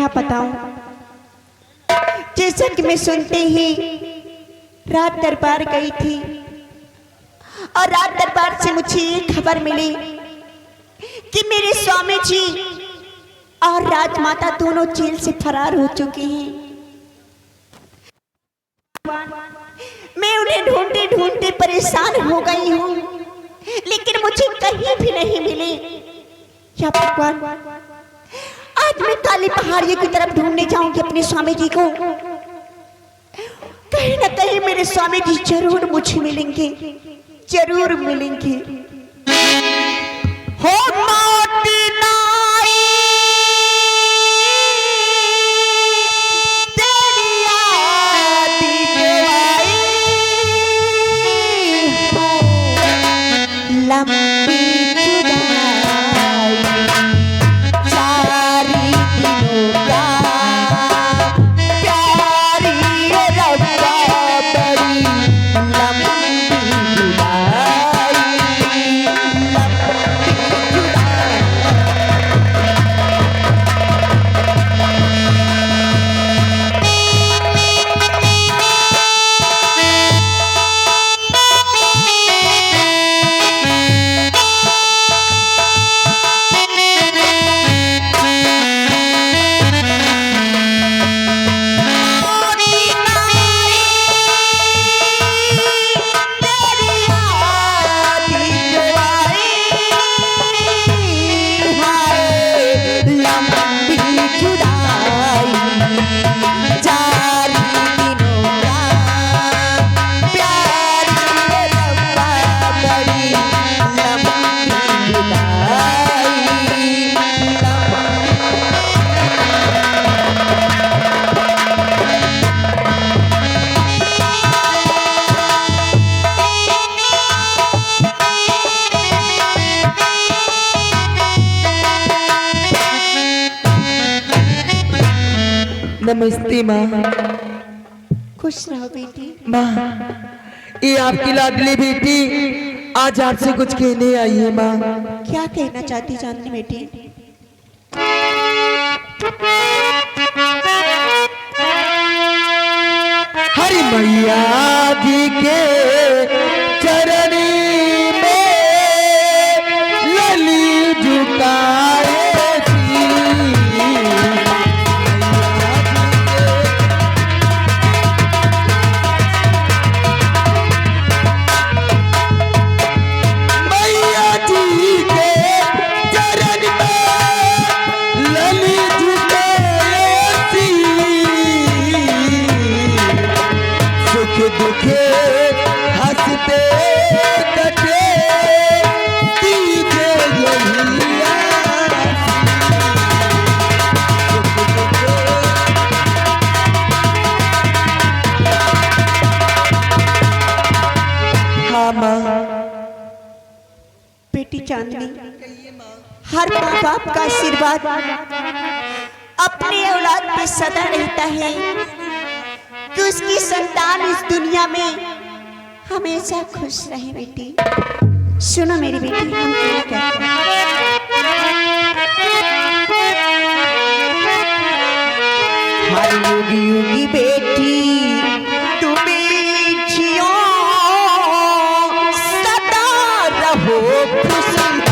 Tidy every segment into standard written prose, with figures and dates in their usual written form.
क्या बताऊं। जैसा कि मैं सुनते ही रात दरबार गई थी और रात दरबार से मुझे ये खबर मिली कि मेरे स्वामी जी और राजमाता दोनों जेल से फरार हो चुके हैं। मैं उन्हें ढूंढते ढूंढते परेशान हो गई हूँ, लेकिन मुझे कहीं भी नहीं मिले। या भगवान, आज मैं काली पहाड़ियों की तरफ ढूंढने जाऊंगी अपने स्वामी जी को। कहीं ना कहीं मेरे स्वामी जी जरूर मुझे मिलेंगे, जरूर मिलेंगे। हो माटी नाई तेरी आती जवाई हो, लंबी जुदाई चारी दिनों का प्यारी रब्बा बड़ी लंबी जुदाई नमस्ते माँ। खुश रहो बेटी। माँ, ये आपकी लाडली बेटी आज आपसे कुछ कहने आई है माँ। क्या कहना चाहती चांदनी बेटी? हरि मैया जी के चरणी में लली झुकाए दुखे हंसते कटे दीजे हाँ माँ। बेटी चांदनी, हर माँ बाप का आशीर्वाद अपने औलाद पे सदा रहता है कि उसकी संतान इस दुनिया में हमेशा खुश रहे। बेटी सुनो मेरी बेटी, हम क्या कहते हैं। हर युगी युगी बेटी तुम्हें जियो सदा रहो खुशहाल।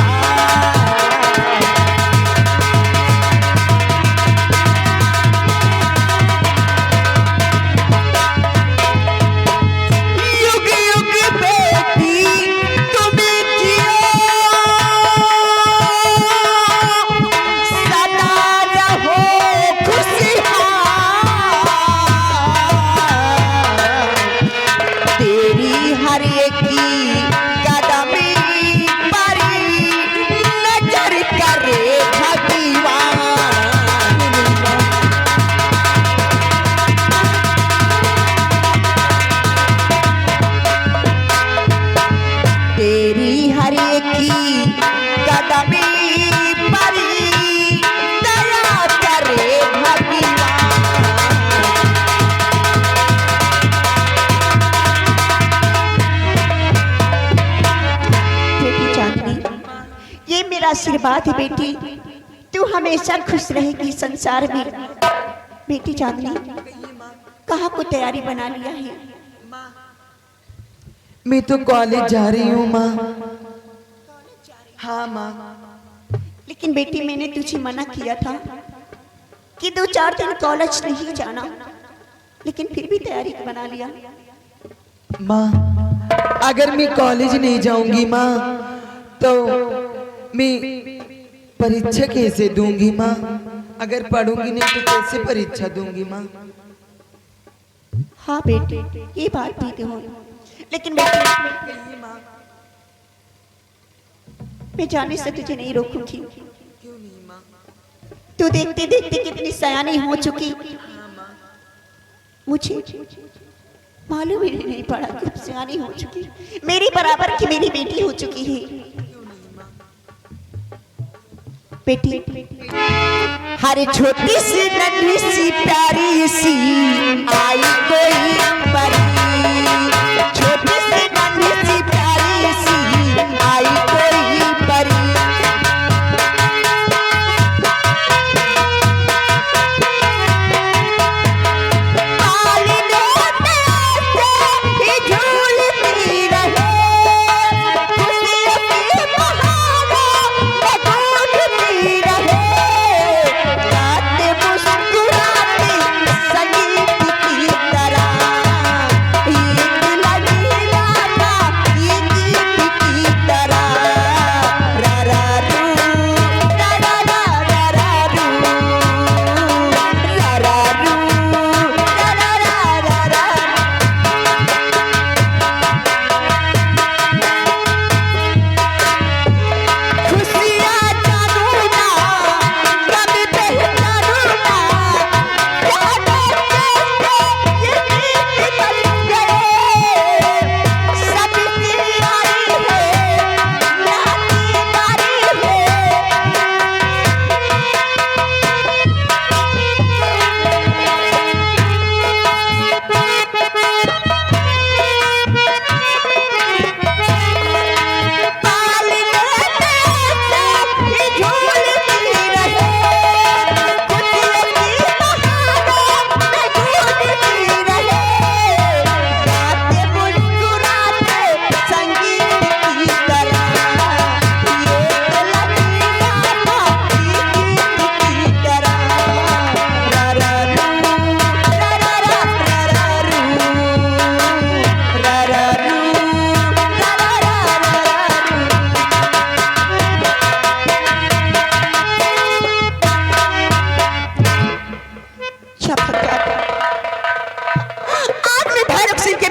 आशीर्वाद है बेटी, तू तू हमेशा खुश रहेगी संसार में। बेटी चांदनी, कहाँ को तैयारी बना लिया है? मैं तो कॉलेज जा रही हूँ माँ। हाँ माँ। लेकिन बेटी, मैंने तुझे मना किया था कि 2-4 दिन कॉलेज नहीं जाना, लेकिन फिर भी तैयारी बना लिया। माँ, अगर मैं कॉलेज नहीं जाऊंगी माँ तो मैं परीक्षा कैसे दूंगी माँ? अगर पढ़ूंगी नहीं तो कैसे परीक्षा दूंगी माँ? हाँ बेटी, ये बात भी तो है। लेकिन बेटी, मैं जाने से तुझे नहीं रोकूंगी। क्यों नहीं माँ? तू देखते देखते कितनी सयानी हो चुकी, मुझे मालूम ही नहीं पड़ा कब सयानी हो चुकी। मेरी बराबर की मेरी बेटी हो चुकी है। बेटी, हर छोटी सी नन्ही सी प्यारी सी आई कोई परी, छोटी सी नन्ही सी प्यारी सी आई कोई परी।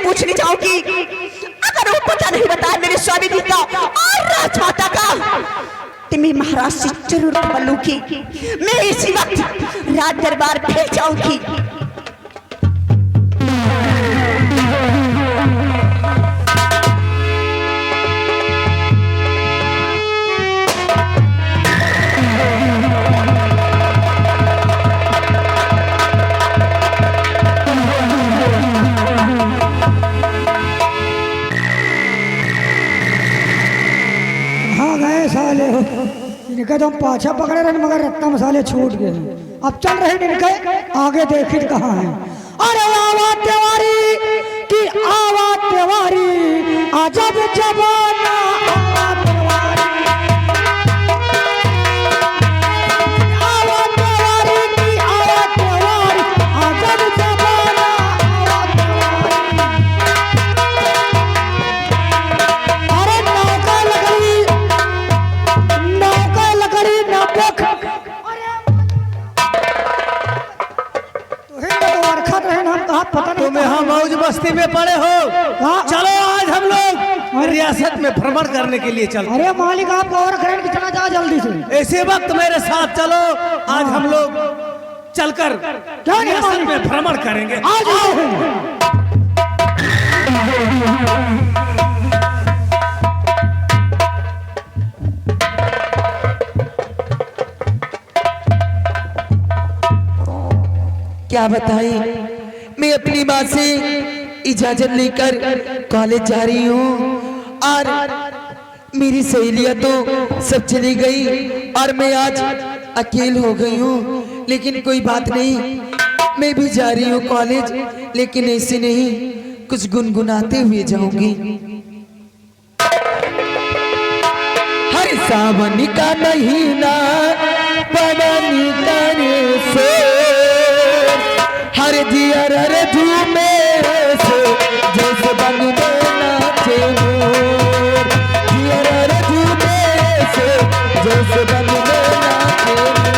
पूछनी चाहूंगी, अगर वो पता नहीं बताया मेरे स्वामी जी का और राजमाता का, तो मैं महाराज से जरूर खबर लूंगी। मैं इसी वक्त राज दरबार भेज जाऊंगी। इनके तो हम पाछा पकड़े रहे मगर रत्ना मसाले छूट गए। अब चल रहे इनके आगे देखिए कहाँ है। अरे आवा त्योहारी की आवा त्योहारी अजब जमाना, आवा त्योहारी की आवा त्योहारी अजब जमाना, अरे नौका लकड़ी तुम्हें हम मौज मस्ती में पड़े हो। चलो आज हम लोग रियासत में भ्रमण करने के लिए चलते। अरे मालिक आप और करें कितना जा जल्दी से। ऐसे वक्त मेरे साथ चलो, आज हम लोग चलकर रियासत में भ्रमण करेंगे। आ जाओ। क्या बताएं, मैं अपनी माँ से इजाजत लेकर कॉलेज जा रही हूँ और मेरी सहेलियां तो सब चली गई और मैं आज अकेल हो गई हूँ, लेकिन कोई बात नहीं, मैं भी जा रही हूँ कॉलेज, लेकिन ऐसे नहीं, कुछ गुनगुनाते हुए जाऊंगी। हर सावन का महीना पवन करे से, हर दियर झूमे से, जैसे बन में नाचे मोर, दियर झूमे से, जैसे बन में नाचे मोर।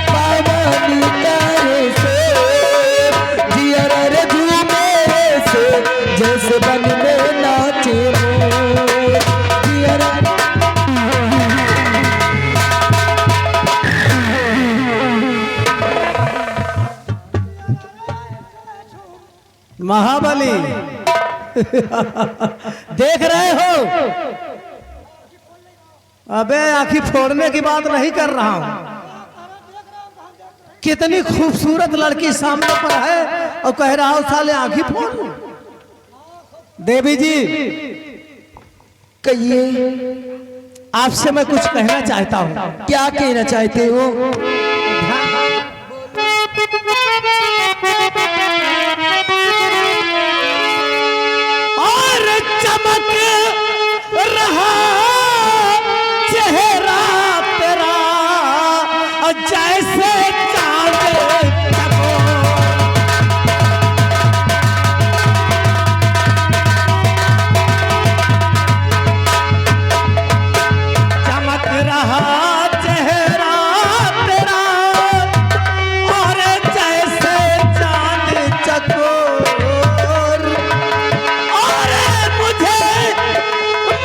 पावन करे से, दियर झूमे से, जैसे बन में नाचे मोर, दियर। महाबली देख रहे हो? अबे आंखें फोड़ने की बात नहीं कर रहा हूं। कितनी खूबसूरत लड़की सामने पर है और कह रहा हूं साले आंखें फोड़ लूं। देवी जी कहिए, आपसे मैं कुछ कहना चाहता हूं। क्या कहना चाहते हो? और चमक रहा चेहरा तेरा जैसे चांद चमक रहा चेहरा तेरा और जैसे चांद चकोर, और मुझे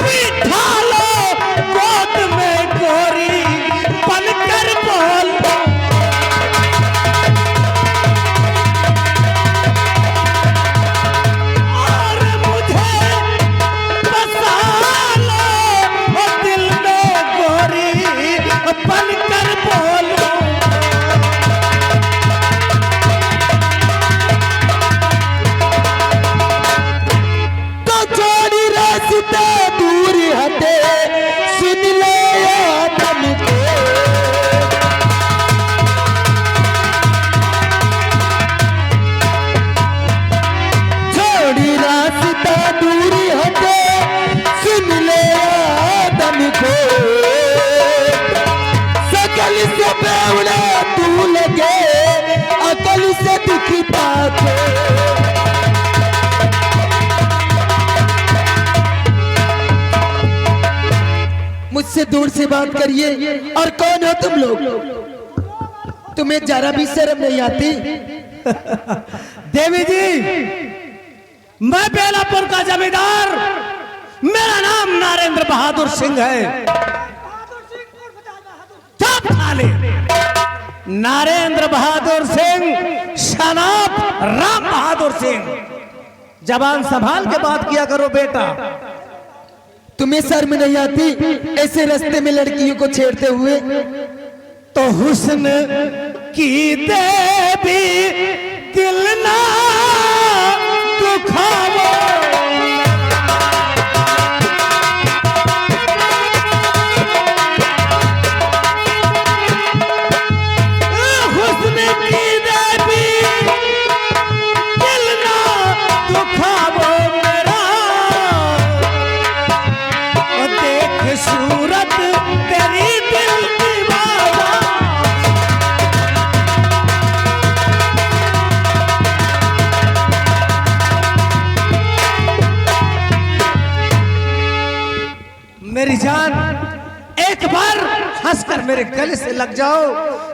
बिठा लो गोद में गोरी बनकर बोलो, और मुझे बसा लो ओ दिल में गोरी बनकर बोलो। तो छोड़ी रास्ते दूर हटे, सुन ले आदम को, छोड़ी रास्ता दूर हटे, सुन ले आदम को, सकल से बेवड़े तू लगे, अकल से दिखता थे। मुझसे दूर से बात करिए। और कौन हो तुम लोग? तुम्हें जरा भी शर्म नहीं आती? देवी जी, मैं बेलापुर का जमींदार, मेरा नाम नरेंद्र बहादुर सिंह है। चुप साले। नरेंद्र बहादुर सिंह शनाब राम बहादुर सिंह। जबान संभाल के बात किया करो बेटा। तुम्हें शर्म नहीं आती ऐसे रास्ते में लड़कियों को छेड़ते हुए? तो हुस्न की देवी दिल ना दुखावो, हुस्न की देवी दिल ना दुखावो मेरा, और देख सूरत तेरी दिल दीवाना। मेरी जान, एक बार हंसकर मेरे गले से लग जाओ,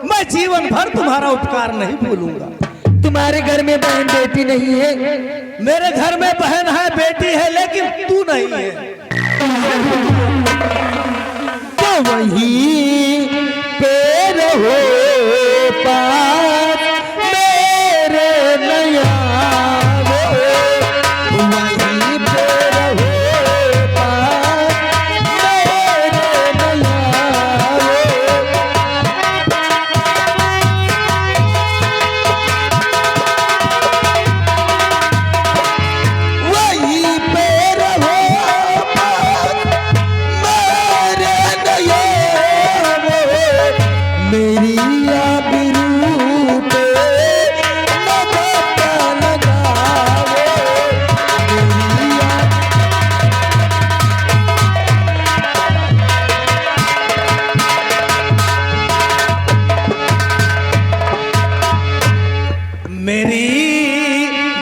मैं जीवन भर तुम्हारा उपकार नहीं भूलूंगा। तुम्हारे घर में बहन बेटी नहीं है? मेरे घर में बहन है, बेटी है, लेकिन तू नहीं है। तो वहीं पे रहो पास मेरे नया, वहीं पे रहो पास मेरे नया।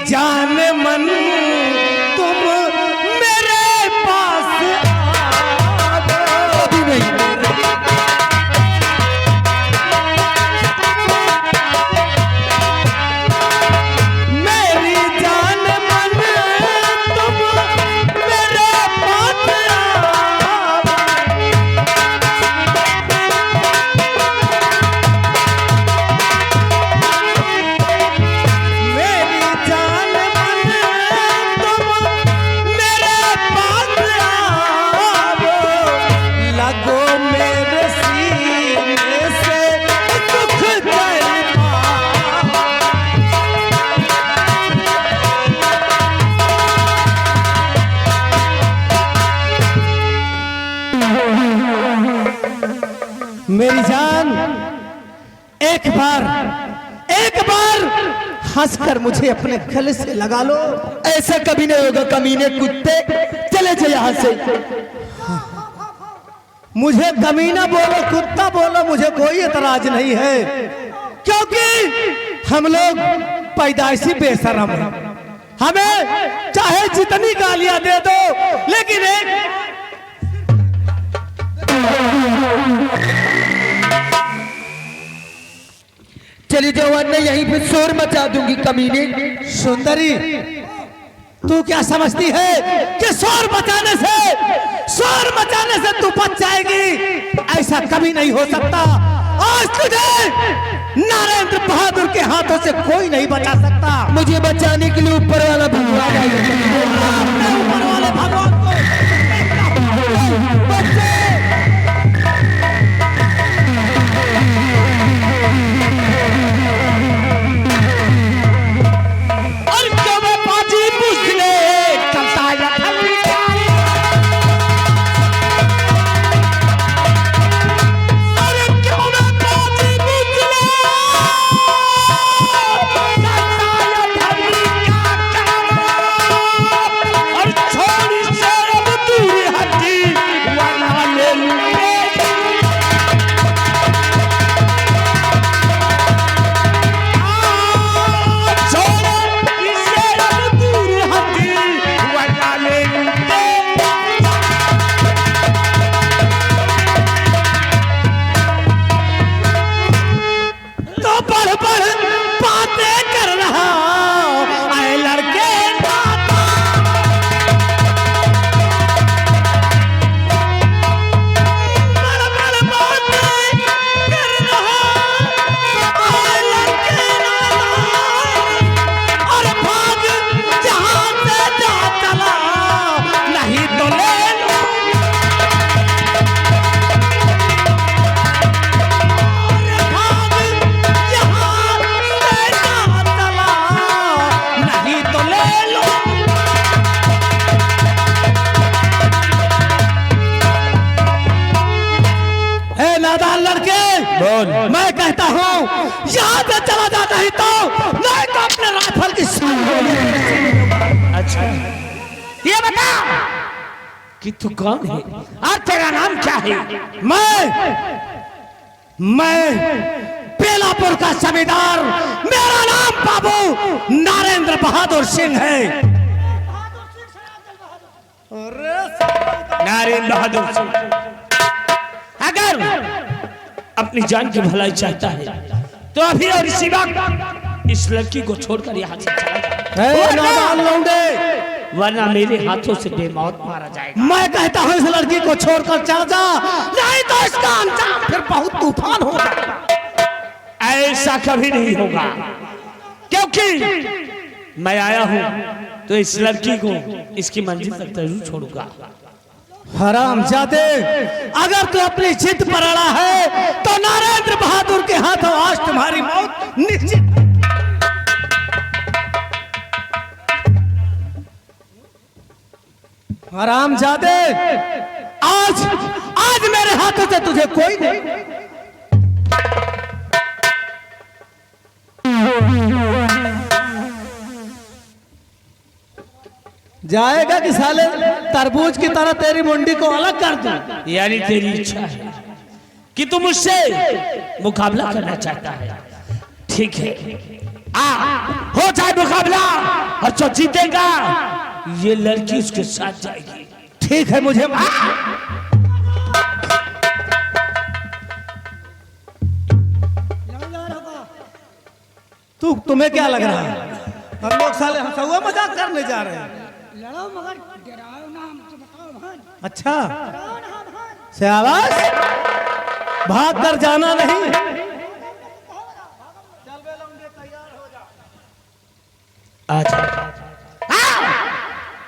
जान मन तुम मेरे पास आओ। अभी नहीं। मेरी जान मन तुम मेरे पास आओ। मेरी जान मन तुम मेरे पास आओ। लगो मेरे सीने से दुख जलवा। मेरी जान एक बार हंसकर मुझे अपने गले से लगा लो। ऐसा कभी नहीं होगा कमीने कुत्ते, चले जाओ यहाँ से। मुझे कमीना बोलो कुत्ता बोलो, मुझे कोई एतराज नहीं है, क्योंकि हम लोग पैदाइशी बेशरम हैं। हमें चाहे जितनी गालियां दे दो, लेकिन एक चली जाओ वरना यहीं पे शोर मचा दूंगी कमीने। सुंदरी, तू क्या समझती है कि शोर मचाने से तू बच जाएगी? ऐसा कभी नहीं हो सकता। आज तुझे नरेंद्र बहादुर के हाथों से कोई नहीं बचा सकता। मुझे बचाने के लिए ऊपर वाला भगवान आएगा। अपने ऊपर वाले भगवान को बच्चे और क्यों मैं पाजी पूछ ले करता या अरे क्यों मैं पाजी पूछ ले करता या और छोड़ी शर्म दूर हटी वरना ले लूंगे। तो पढ़ बातें कर रहा आए लड़के नाता। बड़ बातें कर रहा आए लड़के नाता। और भाग जहां से जा चला नहीं तो ले लो। और भाग जहां से जा चला नहीं तो ले लो। ए नादान लड़के, मैं कहता हूँ यहाँ से चला जा, नहीं तो अपने राइफल की अच्छा ये बता कि तू कौन है और तेरा नाम क्या है? मैं बेलापुर का जमींदार, मेरा नाम बाबू नरेंद्र बहादुर सिंह है। नरेंद्र बहादुर सिंह अगर अपनी जान की भलाई चाहता है तो अभी और इसी वक्त इस लड़की को छोड़कर यहाँ से चला जाए, नादान लौंडे, वरना मेरे हाथों से बेमौत मारा जाएगा। मैं कहता हूँ इस लड़की को छोड़कर चल जा, नहीं तो इसका अंजाम फिर बहुत तूफान होगा। ऐसा कभी नहीं होगा, क्योंकि मैं आया हूँ तो इस लड़की को इसकी मंजिल तक जरूर छोड़ूंगा। हरामजादे, अगर तू अपनी जिद पर अड़ा है तो नरेंद्र बहादुर के हाथों आज तुम्हारी मौत निश्चित। हरामजादे, आज मेरे हाथों से तुझे कोई नहीं। जाएगा कि साले तरबूज की तरह तेरी मुंडी को अलग कर दूं। यानी तेरी इच्छा है कि तू मुझसे मुकाबला करना चाहता है। ठीक है, आ हो जाए मुकाबला, तो जीतेगा, ये लड़की उसके साथ जाएगी। ठीक है, मुझे तुम्हें क्या लग रहा है? हम लोग साले हंसुआ मजाक करने जा रहे हैं। लड़ो मगर डराओ ना, हमसे बताओ भान। अच्छा, डराओ ना भान। शाबाश, भाग कर जाना नहीं।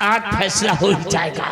आज फैसला हो ही जाएगा।